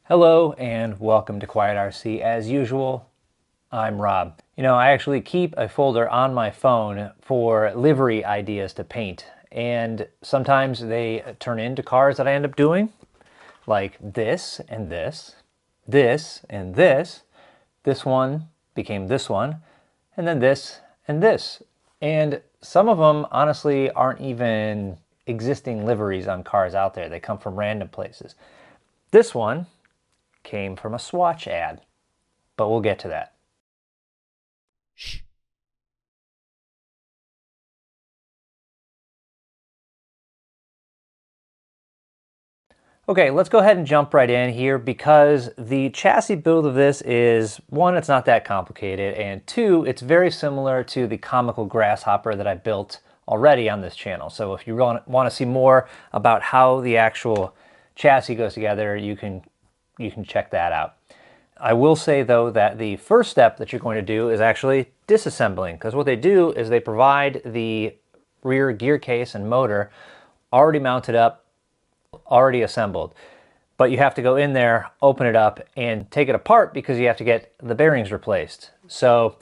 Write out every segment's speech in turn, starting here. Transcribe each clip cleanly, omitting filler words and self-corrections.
Hello and welcome to Quiet RC. As usual, I'm Rob. You know, I actually keep a folder on my phone for livery ideas to paint, and sometimes they turn into cars that I end up doing, like this and this, this and this. This one became this one, and then this and this. And some of them honestly aren't even existing liveries on cars out there. They come from random places. This one came from a Swatch ad, but we'll get to that. Shh. Okay, let's go ahead and jump right in here because the chassis build of this is, one, it's not that complicated, and two, it's very similar to the comical grasshopper that I built already on this channel. So if you want to see more about how the actual chassis goes together, you can check that out. I will say though that the first step that you're going to do is actually disassembling, because what they do is they provide the rear gear case and motor already mounted up, already assembled. But you have to go in there, open it up, and take it apart because you have to get the bearings replaced. So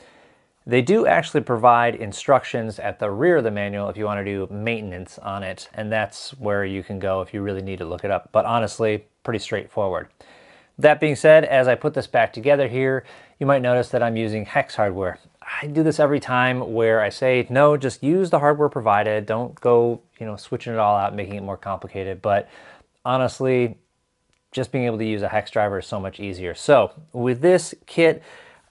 they do actually provide instructions at the rear of the manual if you want to do maintenance on it, and that's where you can go if you really need to look it up. But honestly, pretty straightforward. That being said, as I put this back together here, you might notice that I'm using hex hardware. I do this every time where I say, no, just use the hardware provided. Don't go, switching it all out, making it more complicated. But honestly, just being able to use a hex driver is so much easier. So with this kit,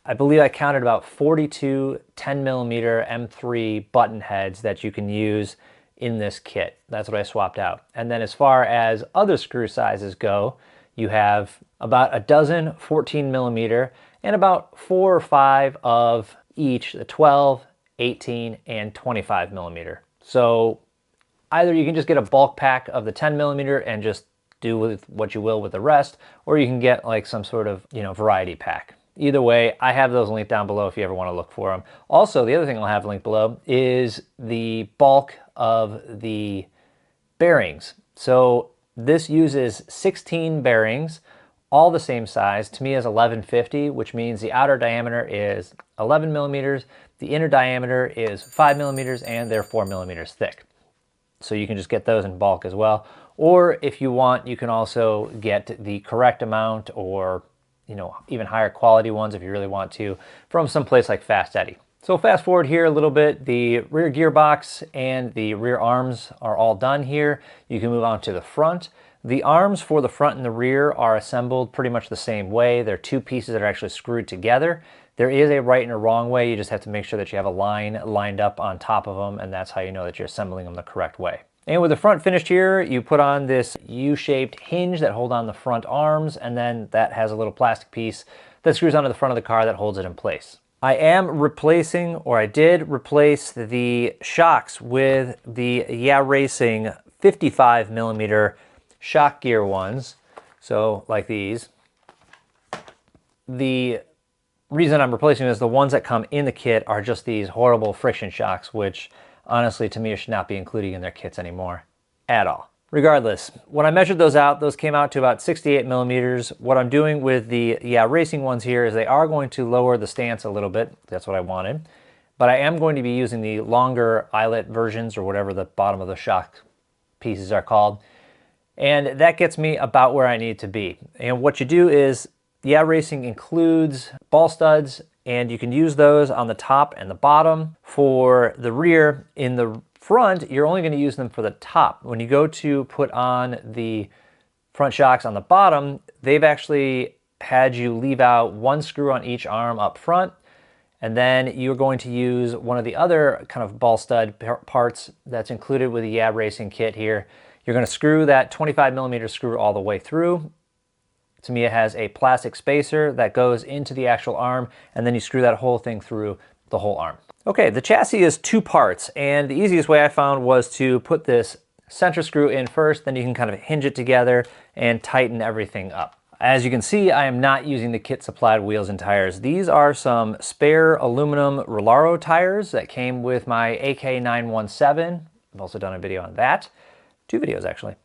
I believe I counted about 42 10mm M3 button heads that you can use in this kit. That's what I swapped out. And then as far as other screw sizes go, you have about a dozen 14mm and about 4 or 5 of each, the 12, 18, and 25mm. So either you can just get a bulk pack of the 10mm and just do with what you will with the rest, or you can get like some sort of, variety pack. Either way, I have those linked down below if you ever want to look for them. Also, the other thing I'll have linked below is the bulk of the bearings. So this uses 16 bearings, all the same size. Tamiya is 1150, which means the outer diameter is 11mm, the inner diameter is 5mm, and they're 4mm thick. So you can just get those in bulk as well. Or if you want, you can also get the correct amount or, even higher quality ones if you really want to, from some place like Fast Eddie. So fast forward here a little bit, the rear gearbox and the rear arms are all done here. You can move on to the front. The arms for the front and the rear are assembled pretty much the same way. They're two pieces that are actually screwed together. There is a right and a wrong way. You just have to make sure that you have a line lined up on top of them, and that's how you know that you're assembling them the correct way. And with the front finished here, you put on this U-shaped hinge that hold on the front arms, and then that has a little plastic piece that screws onto the front of the car that holds it in place. I am replacing, or I did replace, the shocks with the Yeah Racing 55mm shock gear ones. So like these. The reason I'm replacing is the ones that come in the kit are just these horrible friction shocks, which honestly to me should not be included in their kits anymore at all. Regardless, when I measured those out, those came out to about 68mm. What I'm doing with the Yeah Racing ones here is they are going to lower the stance a little bit. That's what I wanted. But I am going to be using the longer eyelet versions, or whatever the bottom of the shock pieces are called. And that gets me about where I need to be. And what you do is, Yeah Racing includes ball studs, and you can use those on the top and the bottom. For the rear, in the front, you're only going to use them for the top. When you go to put on the front shocks on the bottom, they've actually had you leave out one screw on each arm up front, and then you're going to use one of the other kind of ball stud parts that's included with the Yeah Racing kit here. You're going to screw that 25mm screw all the way through. Tamiya has a plastic spacer that goes into the actual arm, and then you screw that whole thing through the whole arm. Okay, the chassis is two parts, and the easiest way I found was to put this center screw in first, then you can kind of hinge it together and tighten everything up. As you can see, I am not using the kit supplied wheels and tires. These are some spare aluminum Rolaro tires that came with my AK917. I've also done a video on that. 2 videos actually.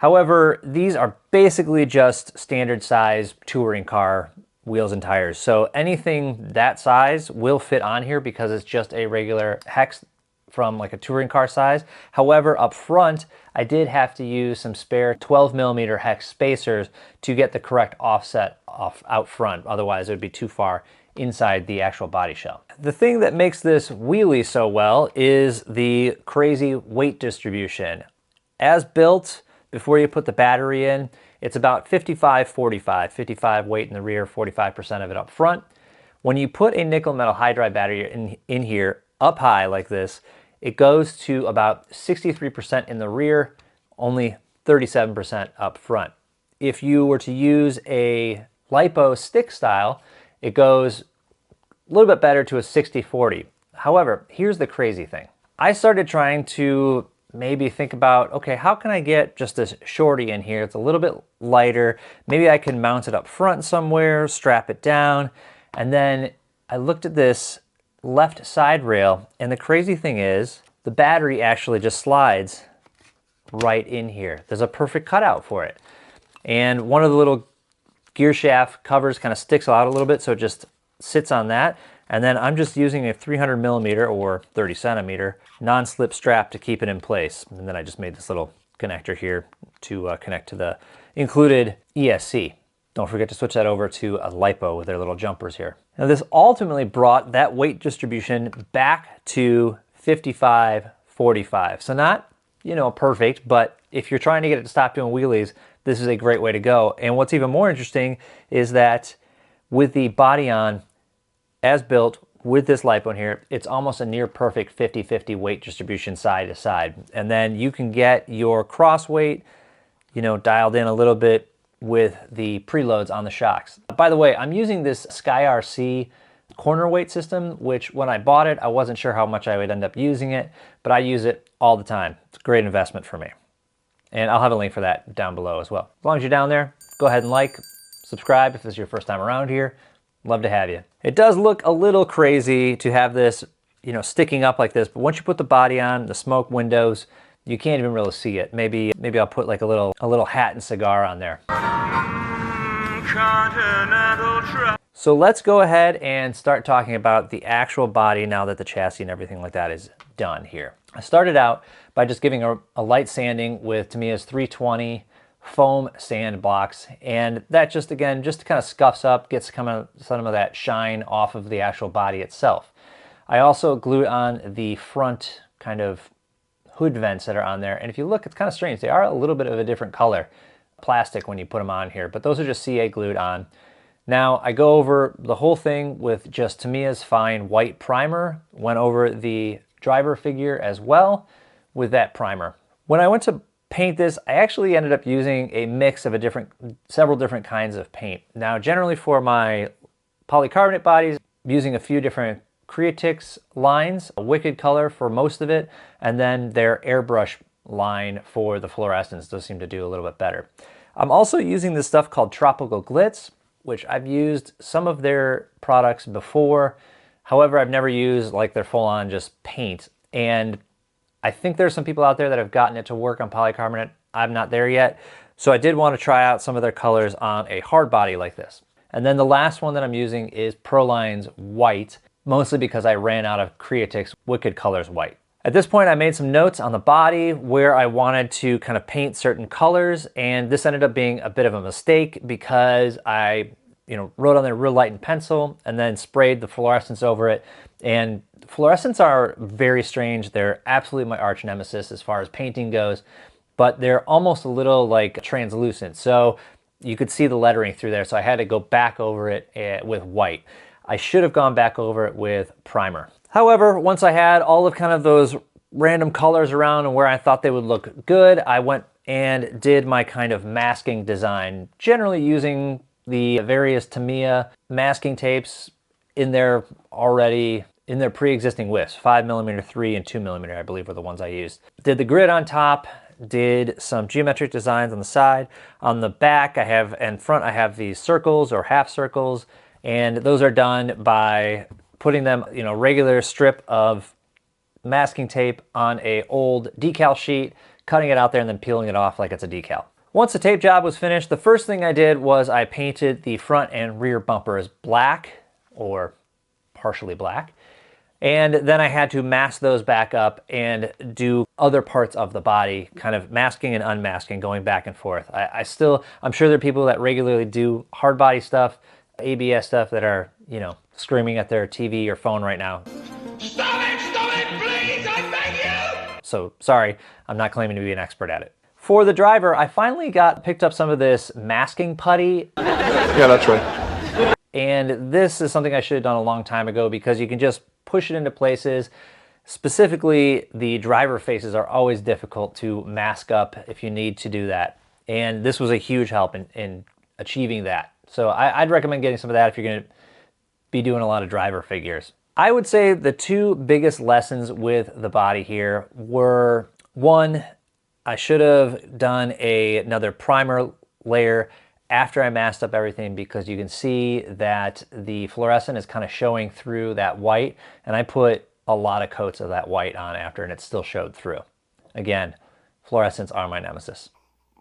However, these are basically just standard size touring car wheels and tires. So anything that size will fit on here because it's just a regular hex from like a touring car size. However, up front, I did have to use some spare 12mm hex spacers to get the correct offset out front. Otherwise, it would be too far inside the actual body shell. The thing that makes this wheelie so well is the crazy weight distribution. As built, before you put the battery in, it's about 55-45, 55 weight in the rear, 45% of it up front. When you put a nickel metal hydride battery in here up high like this, it goes to about 63% in the rear, only 37% up front. If you were to use a lipo stick style, it goes a little bit better to a 60-40. However, here's the crazy thing. I started trying to maybe think about, okay, how can I get just this shorty in here? It's a little bit lighter. Maybe I can mount it up front somewhere, strap it down. And then I looked at this left side rail, and the crazy thing is the battery actually just slides right in here. There's a perfect cutout for it. And one of the little gear shaft covers kind of sticks out a little bit, so it just sits on that. And then I'm just using a 300mm or 30cm non-slip strap to keep it in place. And then I just made this little connector here to connect to the included ESC. Don't forget to switch that over to a lipo with their little jumpers here. Now this ultimately brought that weight distribution back to 55-45. So not, you know, perfect, but if you're trying to get it to stop doing wheelies, this is a great way to go. And what's even more interesting is that with the body on, as built, with this lipo in here, it's almost a near perfect 50-50 weight distribution side to side. And then you can get your cross weight, you know, dialed in a little bit with the preloads on the shocks. By the way, I'm using this Sky RC corner weight system, which when I bought it, I wasn't sure how much I would end up using it, but I use it all the time. It's a great investment for me. And I'll have a link for that down below as well. As long as you're down there, go ahead and like, subscribe if this is your first time around here. Love to have you. It does look a little crazy to have this, you know, sticking up like this, but once you put the body on, the smoke windows, you can't even really see it. Maybe I'll put like a little hat and cigar on there. So let's go ahead and start talking about the actual body now that the chassis and everything like that is done here. I started out by just giving a light sanding with Tamiya's 320 foam sand blocks, and that just again just kind of scuffs up, gets some of that shine off of the actual body itself. I also glued on the front kind of hood vents that are on there, and if you look, it's kind of strange. They are a little bit of a different color plastic when you put them on here, but those are just CA glued on. Now I go over the whole thing with just Tamiya's fine white primer, went over the driver figure as well with that primer. When I went to paint this, I actually ended up using a mix of several different kinds of paint. Now, generally for my polycarbonate bodies, I'm using a few different Creatix lines, a Wicked color for most of it, and then their airbrush line for the fluorescence does seem to do a little bit better. I'm also using this stuff called Tropical Glitz, which I've used some of their products before. However, I've never used like their full-on just paint. And I think there's some people out there that have gotten it to work on polycarbonate. I'm not there yet. So I did want to try out some of their colors on a hard body like this. And then the last one that I'm using is Proline's white, mostly because I ran out of Creatix Wicked Colors white. At this point, I made some notes on the body where I wanted to kind of paint certain colors, and this ended up being a bit of a mistake because I, wrote on there real light in pencil and then sprayed the fluorescence over it. And fluorescents are very strange. They're absolutely my arch nemesis as far as painting goes, but they're almost a little like translucent. So you could see the lettering through there. So I had to go back over it with white. I should have gone back over it with primer. However, once I had all of kind of those random colors around and where I thought they would look good, I went and did my kind of masking design, generally using the various Tamiya masking tapes in their pre-existing widths, 5mm, 3 and 2mm, I believe were the ones I used. Did the grid on top, did some geometric designs on the side. On the back and front I have these circles or half circles, and those are done by putting them, regular strip of masking tape on a old decal sheet, cutting it out there and then peeling it off like it's a decal. Once the tape job was finished, the first thing I did was I painted the front and rear bumpers black, or partially black. And then I had to mask those back up and do other parts of the body, kind of masking and unmasking, going back and forth. I'm sure there are people that regularly do hard body stuff, ABS stuff, that are, you know, screaming at their TV or phone right now. Stop it, please, I beg you! So sorry, I'm not claiming to be an expert at it. For the driver, I finally picked up some of this masking putty. Yeah, that's right. And this is something I should have done a long time ago, because you can just push it into places. Specifically, the driver faces are always difficult to mask up if you need to do that. And this was a huge help in achieving that. So I'd recommend getting some of that if you're going to be doing a lot of driver figures. I would say the two biggest lessons with the body here were, one, I should have done another primer layer after I masked up everything, because you can see that the fluorescent is kind of showing through that white, and I put a lot of coats of that white on after, and it still showed through. Again, fluorescents are my nemesis.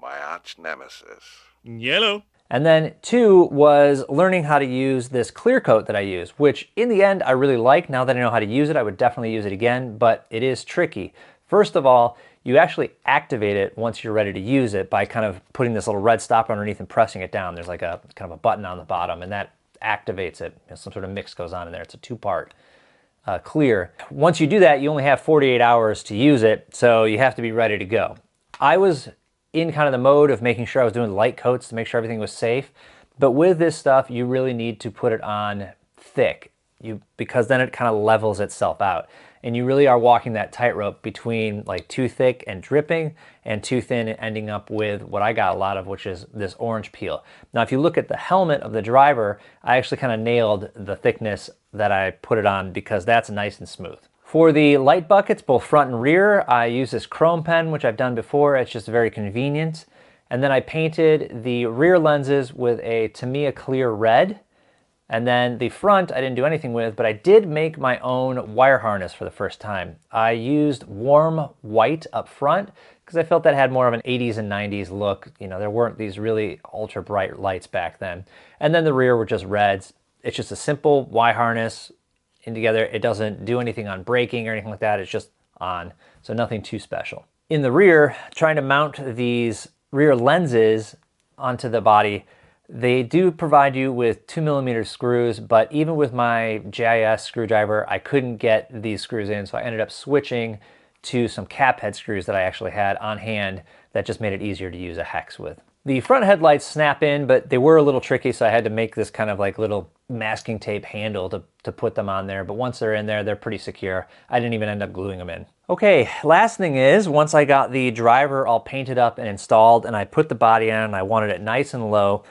My arch nemesis. Yellow. And then two was learning how to use this clear coat that I use, which in the end I really like. Now that I know how to use it, I would definitely use it again, but it is tricky. First of all, you actually activate it once you're ready to use it by kind of putting this little red stop underneath and pressing it down. There's like a kind of a button on the bottom, and that activates it. You know, some sort of mix goes on in there. It's a two-part clear. Once you do that, you only have 48 hours to use it, so you have to be ready to go. I was in kind of the mode of making sure I was doing light coats to make sure everything was safe, but with this stuff, you really need to put it on thick, because then it kind of levels itself out. And you really are walking that tightrope between like too thick and dripping and too thin and ending up with what I got a lot of, which is this orange peel. Now, if you look at the helmet of the driver, I actually kind of nailed the thickness that I put it on, because that's nice and smooth. For the light buckets, both front and rear, I use this chrome pen, which I've done before. It's just very convenient. And then I painted the rear lenses with a Tamiya clear red. And then the front I didn't do anything with, but I did make my own wire harness for the first time. I used warm white up front because I felt that had more of an 80s and 90s look. You know, there weren't these really ultra bright lights back then. And then the rear were just reds. It's just a simple wire harness in together. It doesn't do anything on braking or anything like that. It's just on, so nothing too special. In the rear, trying to mount these rear lenses onto the body, they do provide you with 2mm screws, but even with my GIS screwdriver, I couldn't get these screws in, so I ended up switching to some cap head screws that I actually had on hand that just made it easier to use a hex with. The front headlights snap in, but they were a little tricky, so I had to make this kind of like little masking tape handle to put them on there, but once they're in there, they're pretty secure. I didn't even end up gluing them in. Okay, last thing is, once I got the driver all painted up and installed and I put the body in and I wanted it nice and low,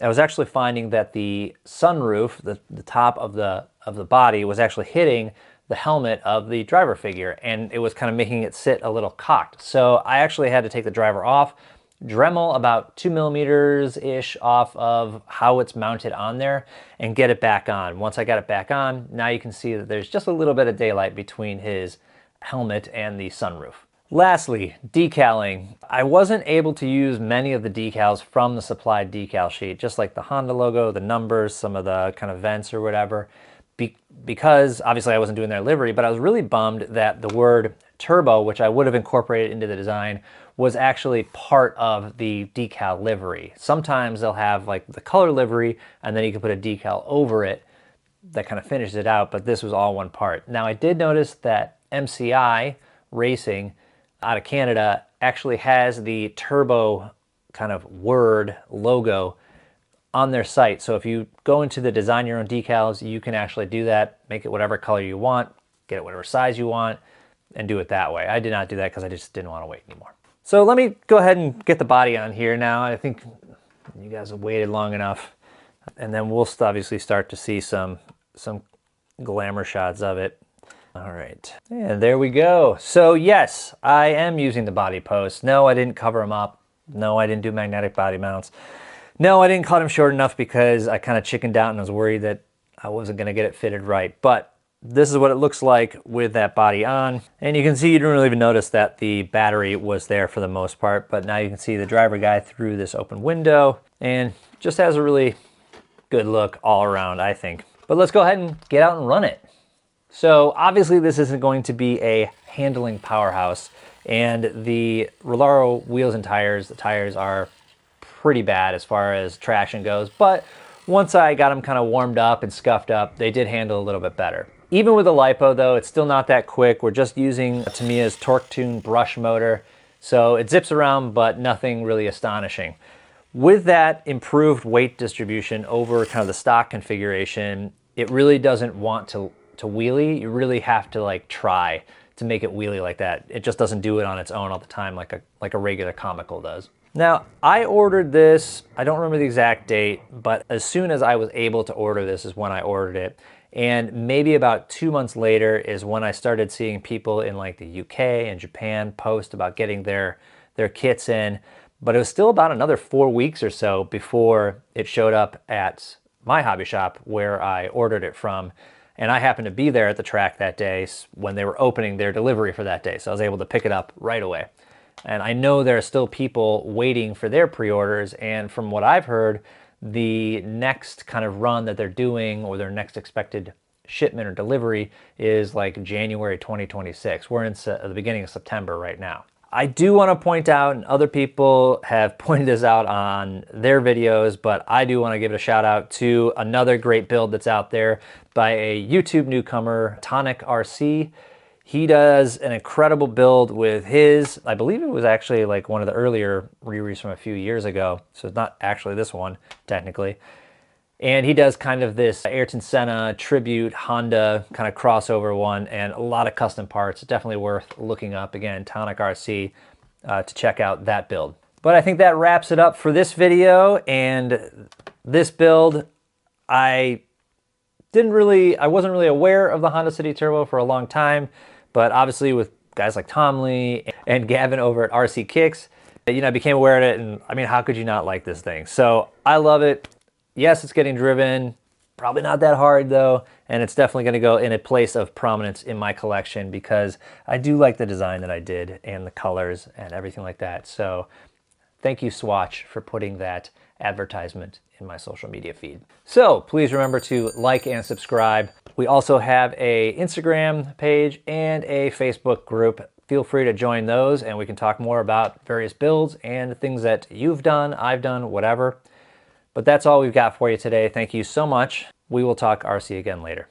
I was actually finding that the sunroof, the top of the body, was actually hitting the helmet of the driver figure, and it was kind of making it sit a little cocked. So I actually had to take the driver off, Dremel about 2mm-ish off of how it's mounted on there, and get it back on. Once I got it back on, now you can see that there's just a little bit of daylight between his helmet and the sunroof. Lastly, decaling. I wasn't able to use many of the decals from the supplied decal sheet, just like the Honda logo, the numbers, some of the kind of vents or whatever, because obviously I wasn't doing their livery, but I was really bummed that the word turbo, which I would have incorporated into the design, was actually part of the decal livery. Sometimes they'll have like the color livery and then you can put a decal over it that kind of finishes it out, but this was all one part. Now I did notice that MCI Racing out of Canada actually has the turbo kind of word logo on their site. So if you go into the design your own decals, you can actually do that, make it whatever color you want, get it whatever size you want, and do it that way. I did not do that because I just didn't want to wait anymore. So let me go ahead and get the body on here now. I think you guys have waited long enough, and then we'll obviously start to see some glamour shots of it. All right, and there we go. So yes, I am using the body posts. No, I didn't cover them up. No, I didn't do magnetic body mounts. No, I didn't cut them short enough because I kind of chickened out and was worried that I wasn't gonna get it fitted right. But this is what it looks like with that body on. And you can see you didn't really even notice that the battery was there for the most part, but now you can see the driver guy through this open window and just has a really good look all around, I think. But let's go ahead and get out and run it. So obviously this isn't going to be a handling powerhouse, and the Rolaro wheels and tires, the tires are pretty bad as far as traction goes, but once I got them kind of warmed up and scuffed up, they did handle a little bit better. Even with the LiPo though, it's still not that quick. We're just using Tamiya's Torque Tune brush motor, so it zips around, but nothing really astonishing. With that improved weight distribution over kind of the stock configuration, it really doesn't want to wheelie. You really have to like try to make it wheelie like that. It just doesn't do it on its own all the time like a regular comical does. Now, I ordered this, I don't remember the exact date, but as soon as I was able to order this is when I ordered it. And maybe about 2 months later is when I started seeing people in like the UK and Japan post about getting their kits in. But it was still about another 4 weeks or so before it showed up at my hobby shop where I ordered it from. And I happened to be there at the track that day when they were opening their delivery for that day. So I was able to pick it up right away. And I know there are still people waiting for their pre-orders. And from what I've heard, the next kind of run that they're doing or their next expected shipment or delivery is like January 2026. We're in the beginning of September right now. I do want to point out, and other people have pointed this out on their videos, but I do want to give it a shout out to another great build that's out there by a YouTube newcomer, Tonic RC. He does an incredible build with his, I believe it was actually like one of the earlier re-release from a few years ago, so it's not actually this one, technically. And he does kind of this Ayrton Senna tribute Honda kind of crossover one, and a lot of custom parts. Definitely worth looking up. Again, Tonic RC to check out that build. But I think that wraps it up for this video and this build. I wasn't really aware of the Honda City Turbo for a long time, but obviously with guys like Tom Lee and Gavin over at RC Kicks, you know, I became aware of it, and I mean, how could you not like this thing? So I love it. Yes, it's getting driven, probably not that hard though, and it's definitely going to go in a place of prominence in my collection because I do like the design that I did and the colors and everything like that. So thank you, Swatch, for putting that advertisement in my social media feed. So please remember to like and subscribe. We also have a Instagram page and a Facebook group. Feel free to join those and we can talk more about various builds and things that you've done, I've done, whatever. But that's all we've got for you today. Thank you so much. We will talk RC again later.